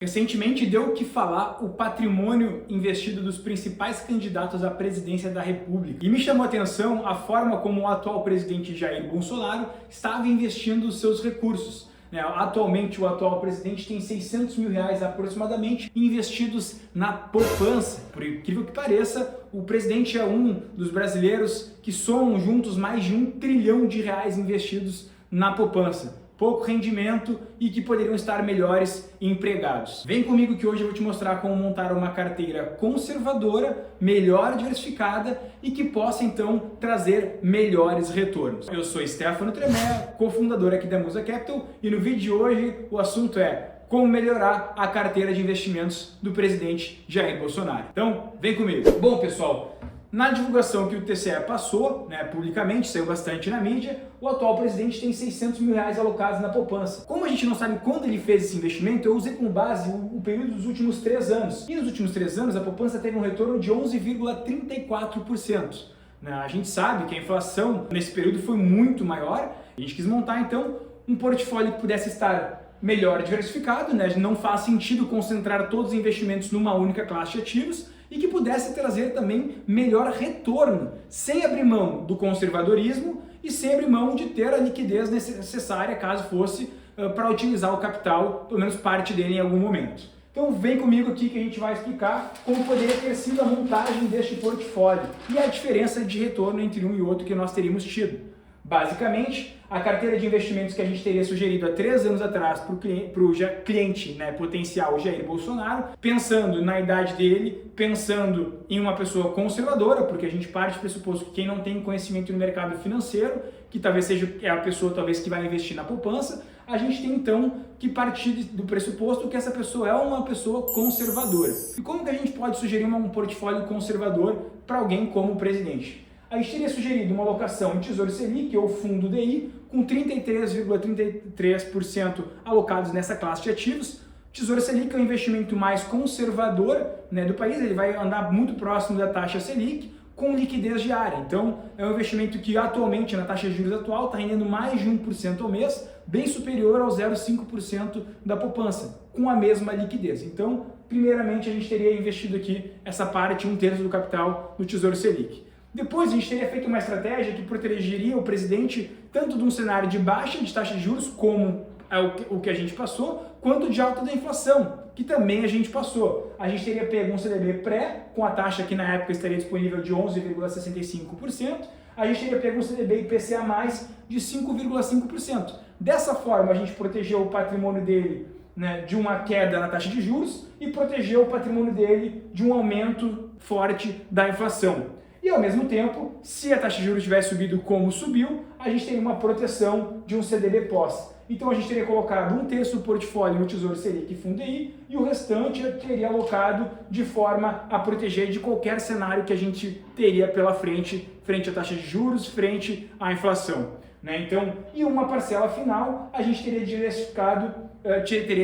Recentemente deu o que falar o patrimônio investido dos principais candidatos à presidência da República. E me chamou a atenção a forma como o atual presidente Jair Bolsonaro estava investindo os seus recursos. Atualmente, o atual presidente tem R$600 mil aproximadamente investidos na poupança. Por incrível que pareça, o presidente é um dos brasileiros que somam juntos mais de R$1 trilhão investidos na poupança. Pouco rendimento e que poderiam estar melhores empregados. Vem comigo que hoje eu vou te mostrar como montar uma carteira conservadora, melhor diversificada e que possa então trazer melhores retornos. Eu sou Stefano Tremé, cofundador aqui da Musa Capital, e no vídeo de hoje o assunto é como melhorar a carteira de investimentos do presidente Jair Bolsonaro. Então, vem comigo. Bom, pessoal, na divulgação que o TCE passou, publicamente, saiu bastante na mídia, o atual presidente tem R$600 mil alocados na poupança. Como a gente não sabe quando ele fez esse investimento, eu usei como base o período dos últimos 3 anos. E nos últimos 3 anos, a poupança teve um retorno de 11,34%. A gente sabe que a inflação nesse período foi muito maior. A gente quis montar, então, um portfólio que pudesse estar melhor diversificado, não faz sentido concentrar todos os investimentos numa única classe de ativos, e que pudesse trazer também melhor retorno, sem abrir mão do conservadorismo e sem abrir mão de ter a liquidez necessária caso fosse para utilizar o capital, pelo menos parte dele em algum momento. Então vem comigo aqui que a gente vai explicar como poderia ter sido a montagem deste portfólio e a diferença de retorno entre um e outro que nós teríamos tido. Basicamente, a carteira de investimentos que a gente teria sugerido há 3 anos atrás para o cliente potencial Jair Bolsonaro, pensando na idade dele, pensando em uma pessoa conservadora, porque a gente parte do pressuposto que quem não tem conhecimento no mercado financeiro, que talvez seja a pessoa que vai investir na poupança, a gente tem então que partir do pressuposto que essa pessoa é uma pessoa conservadora. E como que a gente pode sugerir um portfólio conservador para alguém como o presidente? A gente teria sugerido uma alocação em Tesouro Selic ou Fundo DI com 33,33% alocados nessa classe de ativos. Tesouro Selic é um investimento mais conservador do país, ele vai andar muito próximo da taxa Selic com liquidez diária. Então é um investimento que atualmente na taxa de juros atual está rendendo mais de 1% ao mês, bem superior ao 0,5% da poupança, com a mesma liquidez. Então, primeiramente a gente teria investido aqui essa parte, 1/3 do capital no Tesouro Selic. Depois a gente teria feito uma estratégia que protegeria o presidente tanto de um cenário de baixa de taxa de juros, como é o que a gente passou, quanto de alta da inflação, que também a gente passou. A gente teria pego um CDB pré, com a taxa que na época estaria disponível de 11,65%, a gente teria pego um CDB IPCA+, de 5,5%. Dessa forma a gente protegeu o patrimônio dele de uma queda na taxa de juros e protegeu o patrimônio dele de um aumento forte da inflação. E ao mesmo tempo, se a taxa de juros tivesse subido como subiu, a gente teria uma proteção de um CDB pós. Então a gente teria colocado 1/3 do portfólio no Tesouro Selic e Fundo DI e o restante teria alocado de forma a proteger de qualquer cenário que a gente teria pela frente à taxa de juros, frente à inflação. Então, e uma parcela final a gente teria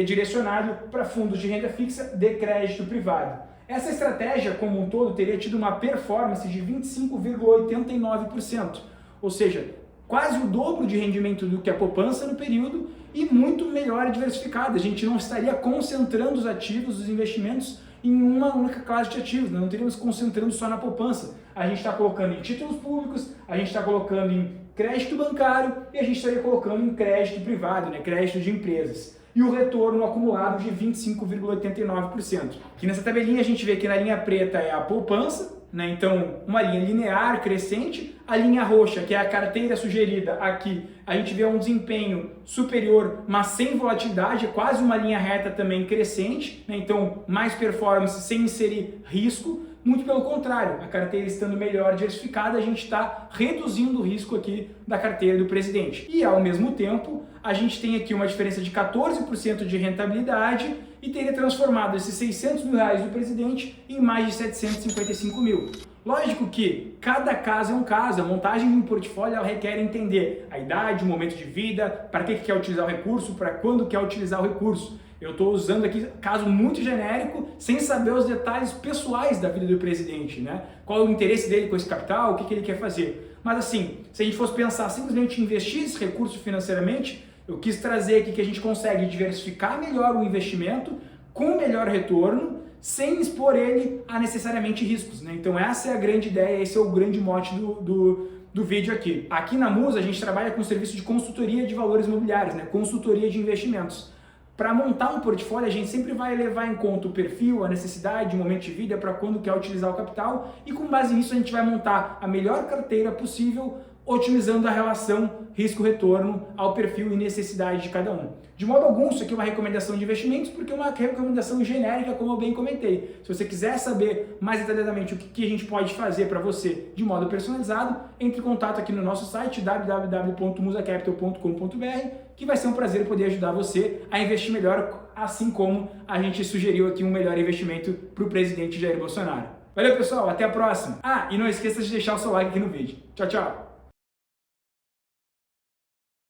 direcionado para fundos de renda fixa de crédito privado. Essa estratégia como um todo teria tido uma performance de 25,89%, ou seja, quase o dobro de rendimento do que a poupança no período e muito melhor diversificada. A gente não estaria concentrando os ativos, os investimentos em uma única classe de ativos, não estaríamos concentrando só na poupança. A gente está colocando em títulos públicos, a gente está colocando em crédito bancário e a gente estaria colocando em crédito privado, crédito de empresas. E o retorno acumulado de 25,89%. Aqui nessa tabelinha a gente vê que na linha preta é a poupança, então uma linha linear, crescente. A linha roxa, que é a carteira sugerida, aqui a gente vê um desempenho superior, mas sem volatilidade, é quase uma linha reta também crescente, então mais performance sem inserir risco. Muito pelo contrário, a carteira estando melhor diversificada, a gente está reduzindo o risco aqui da carteira do presidente. E ao mesmo tempo, a gente tem aqui uma diferença de 14% de rentabilidade e teria transformado esses R$600 mil do presidente em mais de 755 mil. Lógico que cada caso é um caso, a montagem de um portfólio ela requer entender a idade, o momento de vida, para que quer utilizar o recurso, para quando quer utilizar o recurso. Eu estou usando aqui caso muito genérico, sem saber os detalhes pessoais da vida do presidente, Qual é o interesse dele com esse capital, o que ele quer fazer. Mas assim, se a gente fosse pensar simplesmente em investir esse recurso financeiramente, eu quis trazer aqui que a gente consegue diversificar melhor o investimento, com melhor retorno, sem expor ele a necessariamente riscos, né? Então essa é a grande ideia, esse é o grande mote do vídeo aqui. Aqui na Musa a gente trabalha com serviço de consultoria de valores imobiliários, né? Consultoria de investimentos. Para montar um portfólio, a gente sempre vai levar em conta o perfil, a necessidade, o momento de vida, para quando quer utilizar o capital, e com base nisso a gente vai montar a melhor carteira possível, otimizando a relação risco-retorno ao perfil e necessidade de cada um. De modo algum, isso aqui é uma recomendação de investimentos, porque é uma recomendação genérica, como eu bem comentei. Se você quiser saber mais detalhadamente o que a gente pode fazer para você de modo personalizado, entre em contato aqui no nosso site www.musacapital.com.br, que vai ser um prazer poder ajudar você a investir melhor, assim como a gente sugeriu aqui um melhor investimento para o presidente Jair Bolsonaro. Valeu, pessoal, até a próxima! Ah, e não esqueça de deixar o seu like aqui no vídeo. Tchau, tchau!